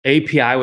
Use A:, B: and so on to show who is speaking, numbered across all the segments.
A: API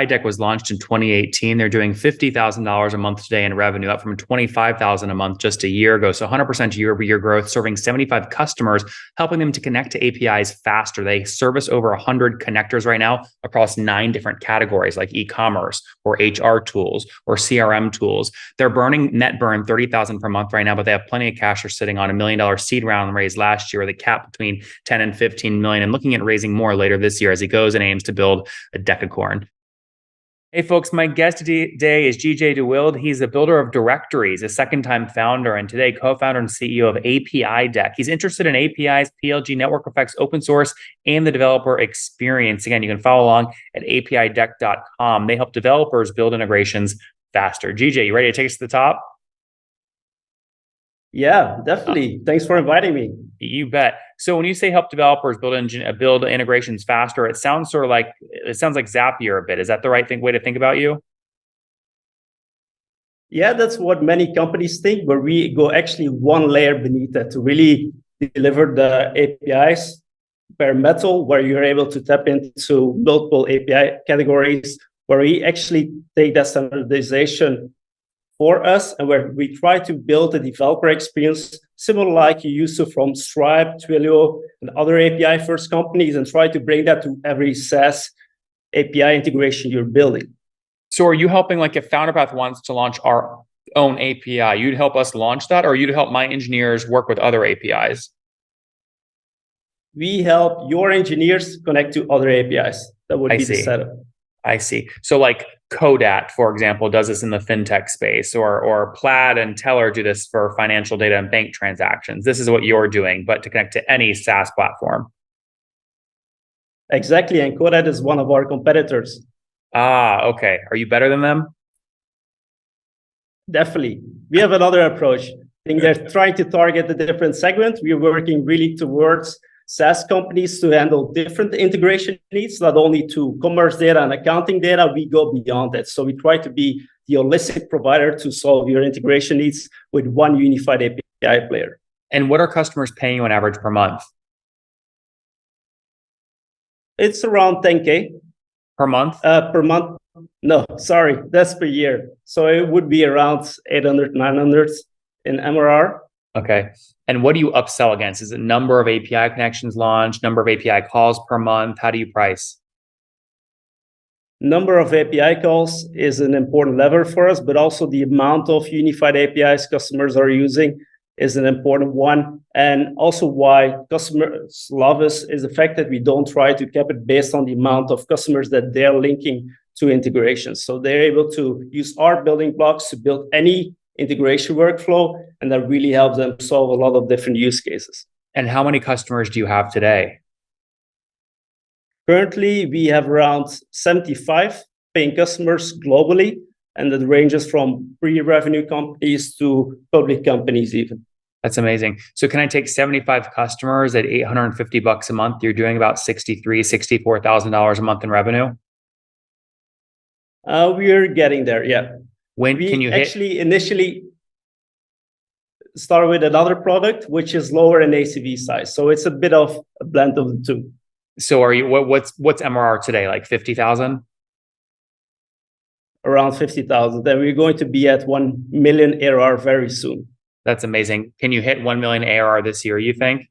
A: Deck was launched in 2018. They're doing $50,000 a month today in revenue, up from 25,000 a month just a year ago. So 100% year-over-year growth, serving 75 customers, helping them to connect to APIs faster. They service over 100 connectors right now across 9 different categories like e-commerce or HR tools or CRM tools. They're net burn 30,000 per month right now, but they have plenty of cash. They're sitting on $1 million seed round raised last year with a cap between 10 and 15 million, and looking at raising more later this year as he goes and aims to build a decacorn. Hey folks, my guest today is GJ DeWild. He's a builder of directories, a second-time founder, and today co-founder and CEO of ApiDeck. He's interested in APIs, PLG, network effects, open source, and the developer experience. Again, you can follow along at apideck.com. They help developers build integrations faster. GJ, you ready to take us to the top?
B: Yeah, definitely. Thanks for inviting me.
A: You bet. So when you say help developers build integrations faster, it sounds like Zapier a bit. Is that the right way to think about you?
B: Yeah, that's what many companies think, but we go actually one layer beneath that to really deliver the APIs bare metal, where you're able to tap into multiple API categories, where we actually take that standardization for us, and where we try to build a developer experience similar like you used to from Stripe, Twilio, and other API-first companies, and try to bring that to every SaaS API integration you're building.
A: So are you helping, like if FounderPath wants to launch our own API, you'd help us launch that, or you'd help my engineers work with other APIs?
B: We help your engineers connect to other APIs. That would be the setup.
A: I see. So like Codat, for example, does this in the fintech space, or Plaid and Teller do this for financial data and bank transactions. This is what you're doing, but to connect to any SaaS platform.
B: Exactly. And Codat is one of our competitors.
A: Ah, okay. Are you better than them?
B: Definitely. We have another approach. I think they're trying to target a different segment. We're working really towards SaaS companies to handle different integration needs, not only to commerce data and accounting data, we go beyond that. So we try to be the holistic provider to solve your integration needs with one unified API player.
A: And what are customers paying you on average per month?
B: It's around 10K.
A: Per month?
B: Per month. No, sorry, that's per year. So it would be around 800, 900 in MRR.
A: Okay. And what do you upsell against? Is it number of API connections launched, number of API calls per month? How do you price?
B: Number of API calls is an important lever for us, but also the amount of unified APIs customers are using is an important one. And also why customers love us is the fact that we don't try to cap it based on the amount of customers that they're linking to integrations. So they're able to use our building blocks to build any integration workflow, and that really helps them solve a lot of different use cases.
A: And how many customers do you have today?
B: Currently, we have around 75 paying customers globally, and that ranges from pre-revenue companies to public companies even.
A: That's amazing. So can I take 75 customers at $850 a month? You're doing about $64,000 a month in revenue?
B: We're getting there, yeah.
A: When can you
B: actually initially start with another product, which is lower in ACV size. So it's a bit of a blend of the two.
A: So are you, what's MRR today? Like 50,000?
B: Around 50,000. Then we're going to be at 1 million ARR very soon.
A: That's amazing. Can you hit 1 million ARR this year, you think?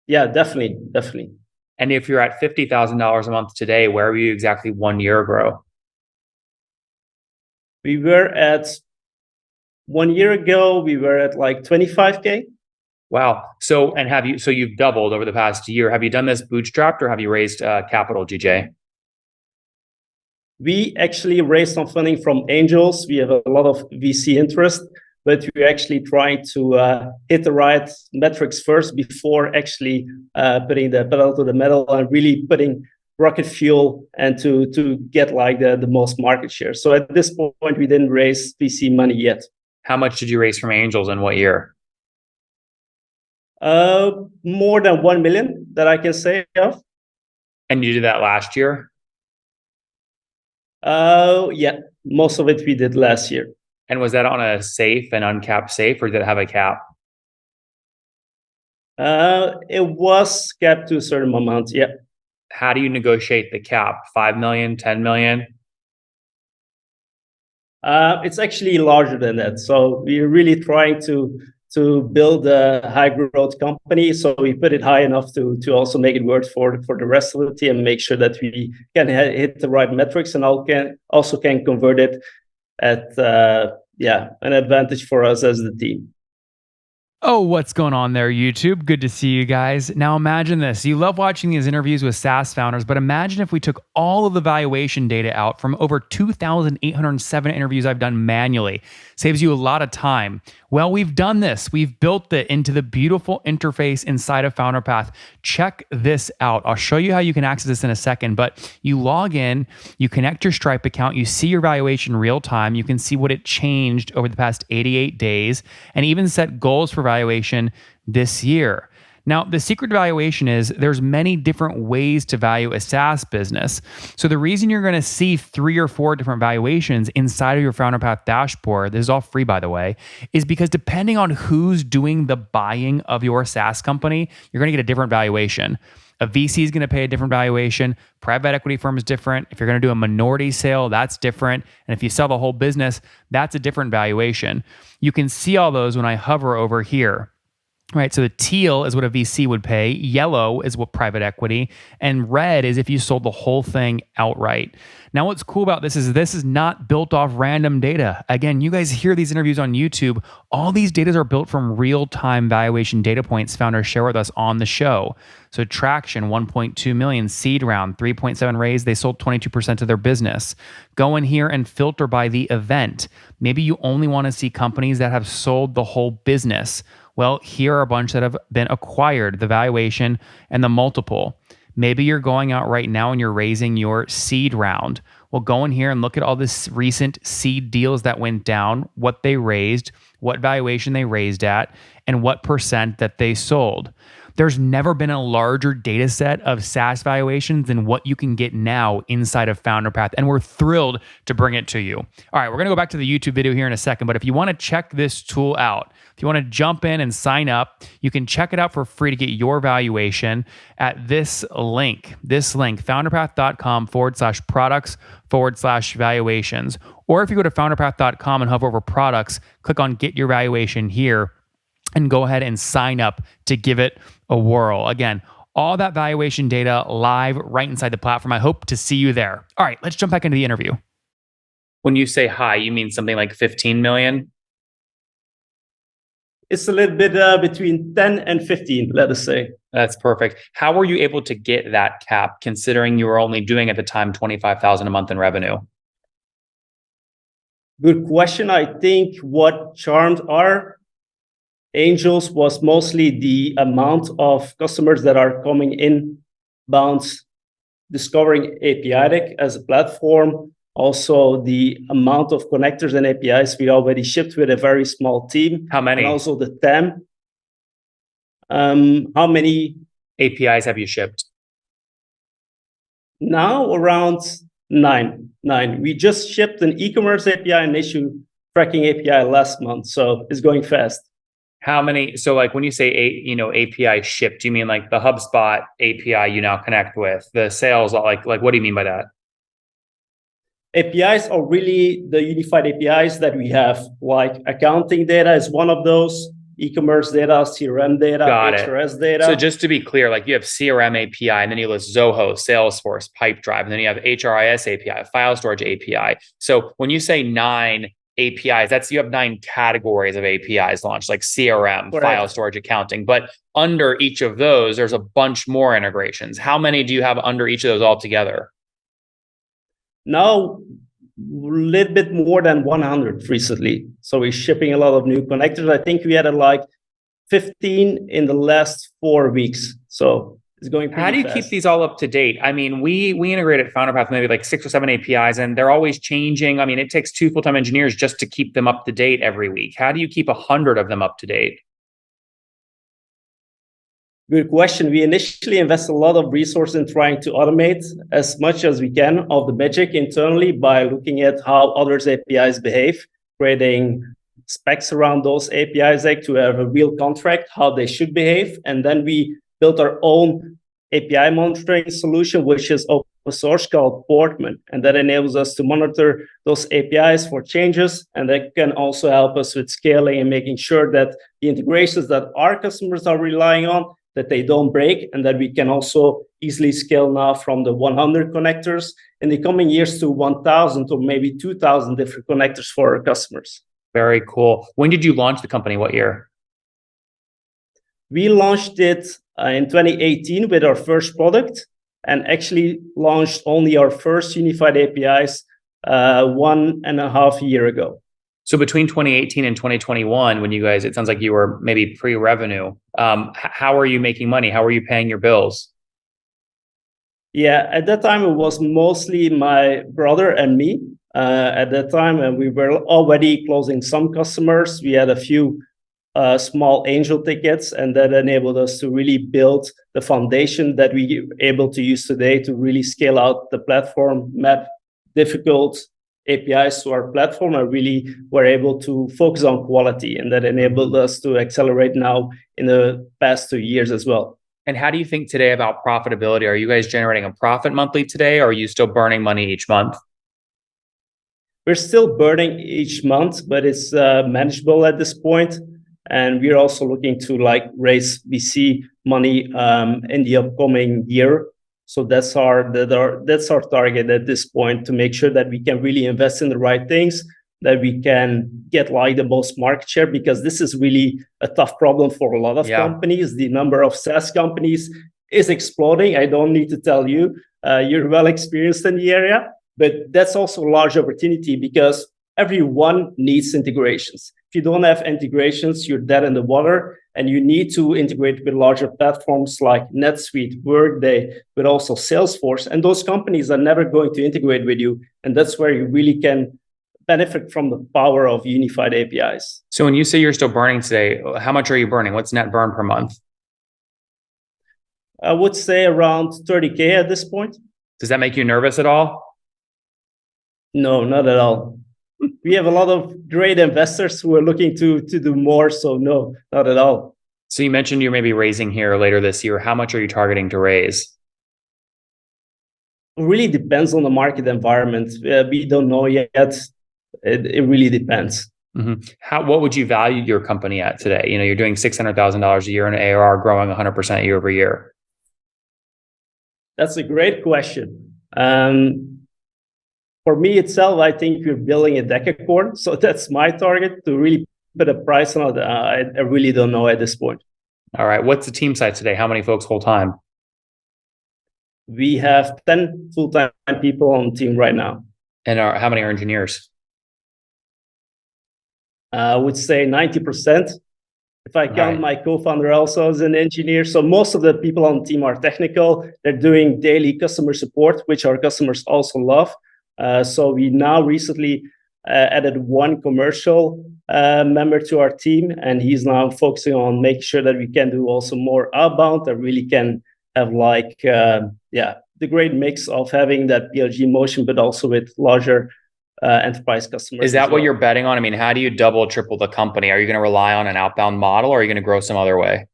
B: Yeah, definitely. Definitely.
A: And if you're at $50,000 a month today, where were you exactly 1 year ago?
B: We were at 1 year ago, we were at like 25K.
A: Wow. So you've doubled over the past year. Have you done this bootstrapped or have you raised capital, GJ?
B: We actually raised some funding from angels. We have a lot of VC interest, but we're actually trying to hit the right metrics first before actually putting the pedal to the metal and really putting rocket fuel and to get like the most market share. So at this point, we didn't raise VC money yet.
A: How much did you raise from angels in what year?
B: More than 1 million that I can say of.
A: And you did that last year?
B: Yeah, most of it we did last year.
A: And was that on a safe and uncapped safe, or did it have a cap?
B: It was capped to a certain amount, yeah.
A: How do you negotiate the cap? 5 million, 10 million?
B: It's actually larger than that. So we're really trying to build a high growth company. So we put it high enough to also make it work for the rest of the team and make sure that we can hit the right metrics and also can convert it at an advantage for us as the team.
C: Oh, what's going on there, YouTube? Good to see you guys. Now imagine this. You love watching these interviews with SaaS founders, but imagine if we took all of the valuation data out from over 2,807 interviews I've done manually. Saves you a lot of time. Well, we've done this. We've built it into the beautiful interface inside of FounderPath. Check this out. I'll show you how you can access this in a second, but you log in, you connect your Stripe account, you see your valuation real time, you can see what it changed over the past 88 days, and even set goals for valuation this year. Now, the secret to valuation is there's many different ways to value a SaaS business. So the reason you're going to see 3 or 4 different valuations inside of your FounderPath dashboard, this is all free by the way, is because depending on who's doing the buying of your SaaS company, you're going to get a different valuation. A VC is going to pay a different valuation. Private equity firm is different. If you're going to do a minority sale, that's different. And if you sell the whole business, that's a different valuation. You can see all those when I hover over here. Right, so the teal is what a VC would pay, yellow is what private equity, and red is if you sold the whole thing outright. Now, what's cool about this is not built off random data. Again, you guys hear these interviews on YouTube. All these data are built from real-time valuation data points founders share with us on the show. So traction, 1.2 million, seed round, 3.7 raise, they sold 22% of their business. Go in here and filter by the event. Maybe you only want to see companies that have sold the whole business. Well, here are a bunch that have been acquired, the valuation and the multiple. Maybe you're going out right now and you're raising your seed round. Well, go in here and look at all this recent seed deals that went down, what they raised, what valuation they raised at, and what percent that they sold. There's never been a larger data set of SaaS valuations than what you can get now inside of FounderPath, and we're thrilled to bring it to you. All right, we're going to go back to the YouTube video here in a second, but if you want to check this tool out, if you want to jump in and sign up, you can check it out for free to get your valuation at this link, founderpath.com/products/valuations. Or if you go to founderpath.com and hover over products, click on get your valuation here, and go ahead and sign up to give it a whirl. Again, all that valuation data live right inside the platform. I hope to see you there. All right, let's jump back into the interview.
A: When you say high, you mean something like 15 million?
B: It's a little bit between 10 and 15, let us say.
A: That's perfect. How were you able to get that cap, considering you were only doing at the time 25,000 a month in revenue?
B: Good question. I think what charmed our angels was mostly the amount of customers that are coming in bounds, discovering ApiDeck as a platform. Also, the amount of connectors and APIs we already shipped with a very small team.
A: How many?
B: And also the TAM. How many
A: APIs have you shipped?
B: Now around 9. We just shipped an e-commerce API and issue tracking API last month, so it's going fast.
A: How many? So like when you say API shipped, you mean like the HubSpot API you now connect with, the sales, like what do you mean by that?
B: APIs are really the unified APIs that we have, like accounting data is one of those, e-commerce data, CRM data, HRS data.
A: So just to be clear, like you have CRM API, and then you list Zoho, Salesforce, Pipedrive, and then you have HRIS API, file storage API. So when you say 9 APIs, you have 9 categories of APIs launched, like CRM,
B: Correct.
A: File storage, accounting. But under each of those, there's a bunch more integrations. How many do you have under each of those altogether?
B: Now, a little bit more than 100 recently. So we're shipping a lot of new connectors. I think we had like 15 in the last 4 weeks. So it's going pretty
A: How do you
B: fast.
A: keep these all up to date? I mean, we integrate at FounderPath maybe like 6 or 7 APIs, and they're always changing. I mean, it takes 2 full-time engineers just to keep them up to date every week. How do you keep 100 of them up to date?
B: Good question. We initially invest a lot of resources in trying to automate as much as we can of the magic internally by looking at how others' APIs behave, creating specs around those APIs to have a real contract, how they should behave. And then we built our own API monitoring solution, which is open source, called Portman. And that enables us to monitor those APIs for changes. And that can also help us with scaling and making sure that the integrations that our customers are relying on, that they don't break, and that we can also easily scale now from the 100 connectors in the coming years to 1,000 or maybe 2,000 different connectors for our customers.
A: Very cool. When did you launch the company? What year?
B: We launched it in 2018 with our first product, and actually launched only our first unified APIs 1.5 years ago.
A: So between 2018 and 2021, when you guys, it sounds like you were maybe pre-revenue, how are you making money? How are you paying your bills?
B: Yeah, at that time, it was mostly my brother and me at that time, and we were already closing some customers. We had a few small angel tickets, and that enabled us to really build the foundation that we are able to use today to really scale out the platform, map difficult APIs to our platform, and really were able to focus on quality. And that enabled us to accelerate now in the past 2 years as well.
A: And how do you think today about profitability? Are you guys generating a profit monthly today, or are you still burning money each month?
B: We're still burning each month, but it's manageable at this point. And we're also looking to raise VC money in the upcoming year. So that's our target at this point, to make sure that we can really invest in the right things, that we can get the most market share, because this is really a tough problem for a lot of companies. The number of SaaS companies is exploding. I don't need to tell you, you're well experienced in the area, but that's also a large opportunity because everyone needs integrations. If you don't have integrations, you're dead in the water, and you need to integrate with larger platforms like NetSuite, Workday, but also Salesforce. And those companies are never going to integrate with you. And that's where you really can benefit from the power of unified APIs.
A: So when you say you're still burning today, how much are you burning? What's net burn per month?
B: I would say around 30K at this point.
A: Does that make you nervous at all?
B: No, not at all. We have a lot of great investors who are looking to do more. So no, not at all.
A: So you mentioned you're maybe raising here later this year. How much are you targeting to raise?
B: It really depends on the market environment. We don't know yet. It really depends.
A: Mm-hmm. What would you value your company at today? You're doing $600,000 a year in ARR, growing 100% year over year.
B: That's a great question. For me itself, I think we're building a decacorn. So that's my target, to really put a price on it. I really don't know at this point.
A: All right. What's the team size today? How many folks full time?
B: We have 10 full-time people on the team right now.
A: And how many are engineers?
B: I would say 90%. If I count my co-founder also as an engineer. So most of the people on the team are technical. They're doing daily customer support, which our customers also love. So we now recently added one commercial member to our team, and he's now focusing on making sure that we can do also more outbound, that really can have the great mix of having that PLG motion, but also with larger enterprise customers.
A: Is that what you're betting on? I mean, how do you double, triple the company? Are you going to rely on an outbound model, or are you going to grow some other way?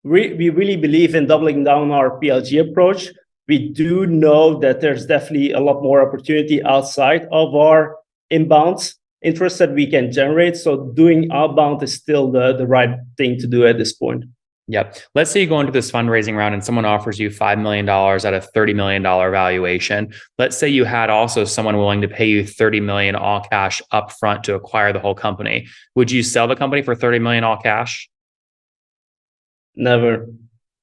B: We really believe in doubling down our PLG approach. We do know that there's definitely a lot more opportunity outside of our inbound interest that we can generate. So doing outbound is still the right thing to do at this point.
A: Yep. Let's say you go into this fundraising round and someone offers you $5 million at a $30 million valuation. Let's say you had also someone willing to pay you $30 million all cash upfront to acquire the whole company. Would you sell the company for $30 million all cash?
B: Never.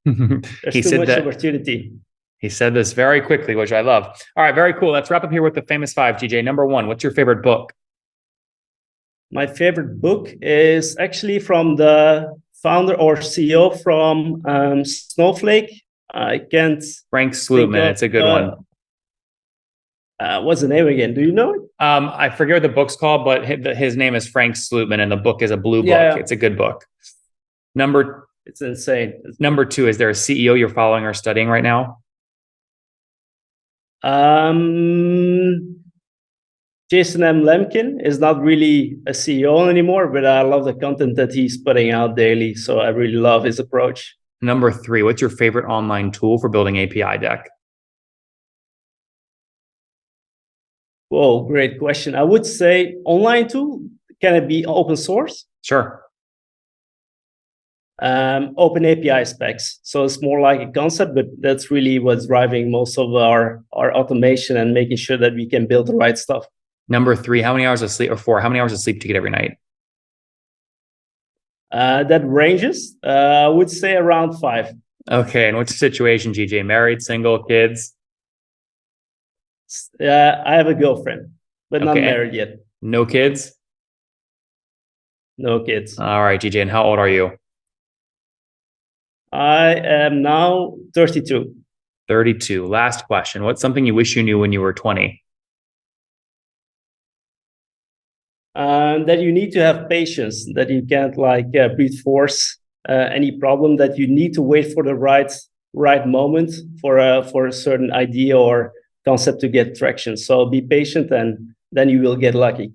B: There's too much opportunity.
A: He said this very quickly, which I love. All right, very cool. Let's wrap up here with the famous five, TJ. Number one, what's your favorite book?
B: My favorite book is actually from the founder or CEO from Snowflake. I can't.
A: Frank Slootman. It's a good one.
B: What's the name again? Do you know it?
A: I forget what the book's called, but his name is Frank Slootman, and the book is a blue book. Yeah. It's a good book.
B: It's insane.
A: Number two, is there a CEO you're following or studying right now?
B: Jason M. Lemkin is not really a CEO anymore, but I love the content that he's putting out daily. So I really love his approach.
A: Number 3, what's your favorite online tool for building API deck?
B: Whoa, great question. I would say online tool, can it be open source?
A: Sure.
B: Open API specs. So it's more like a concept, but that's really what's driving most of our automation and making sure that we can build the right stuff.
A: Number 3, how many hours of sleep, or 4, how many hours of sleep do you get every night?
B: That ranges, I would say around 5.
A: Okay, and what's the situation, GJ? Married, single, kids?
B: I have a girlfriend, but not married yet.
A: No kids?
B: No kids.
A: All right, GJ, and how old are you?
B: I am now 32.
A: 32. Last question. What's something you wish you knew when you were 20?
B: That you need to have patience, that you can't brute force any problem, that you need to wait for the right moment for a certain idea or concept to get traction. So be patient, and then you will get lucky.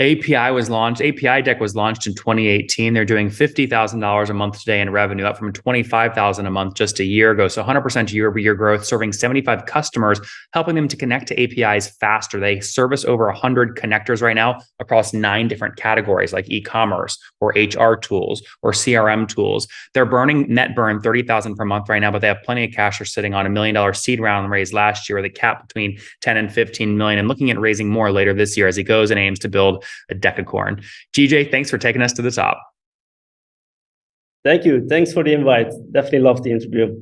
A: ApiDeck was launched in 2018. They're doing $50,000 a month today in revenue, up from $25,000 a month just a year ago. So 100% year-over-year growth, serving 75 customers, helping them to connect to APIs faster. They service over 100 connectors right now across 9 different categories like e-commerce or HR tools or CRM tools. They're net burn $30,000 per month right now, but they have plenty of cash. They're sitting on $1 million seed round raised last year with a cap between 10 and 15 million, and looking at raising more later this year as he goes and aims to build a decacorn. GJ, thanks for taking us to the top.
B: Thank you. Thanks for the invite. Definitely loved the interview.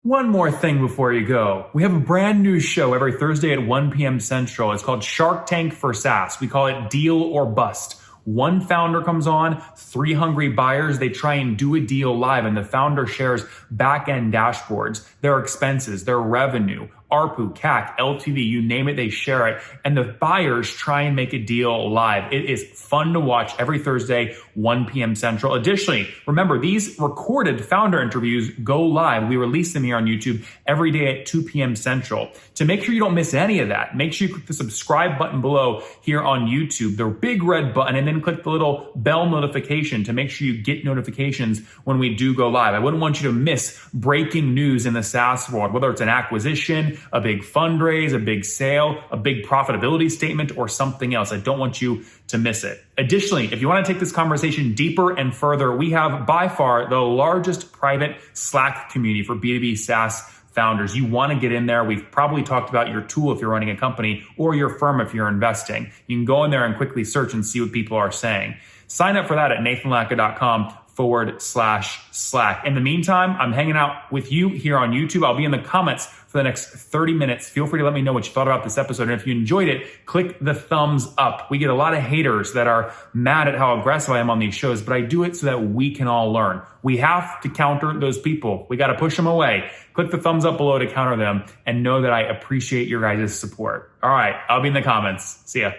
C: One more thing before you go. We have a brand new show every Thursday at 1 p.m. Central. It's called Shark Tank for SaaS. We call it Deal or Bust. One founder comes on, 3 hungry buyers, they try and do a deal live, and the founder shares back-end dashboards, their expenses, their revenue, ARPU, CAC, LTV, you name it, they share it. And the buyers try and make a deal live. It is fun to watch every Thursday, 1 p.m. Central. Additionally, remember, these recorded founder interviews go live. We release them here on YouTube every day at 2 p.m. Central. To make sure you don't miss any of that, make sure you click the subscribe button below here on YouTube, the big red button, and then click the little bell notification to make sure you get notifications when we do go live. I wouldn't want you to miss breaking news in the SaaS world, whether it's an acquisition, a big fundraise, a big sale, a big profitability statement, or something else. I don't want you to miss it. Additionally, if you want to take this conversation deeper and further, we have by far the largest private Slack community for B2B SaaS founders. You want to get in there. We've probably talked about your tool if you're running a company, or your firm if you're investing. You can go in there and quickly search and see what people are saying. Sign up for that at nathanlatka.com/Slack. In the meantime, I'm hanging out with you here on YouTube. I'll be in the comments for the next 30 minutes. Feel free to let me know what you thought about this episode. And if you enjoyed it, click the thumbs up. We get a lot of haters that are mad at how aggressive I am on these shows, but I do it so that we can all learn. We have to counter those people. We got to push them away. Click the thumbs up below to counter them, and know that I appreciate your guys' support. All right, I'll be in the comments. See ya.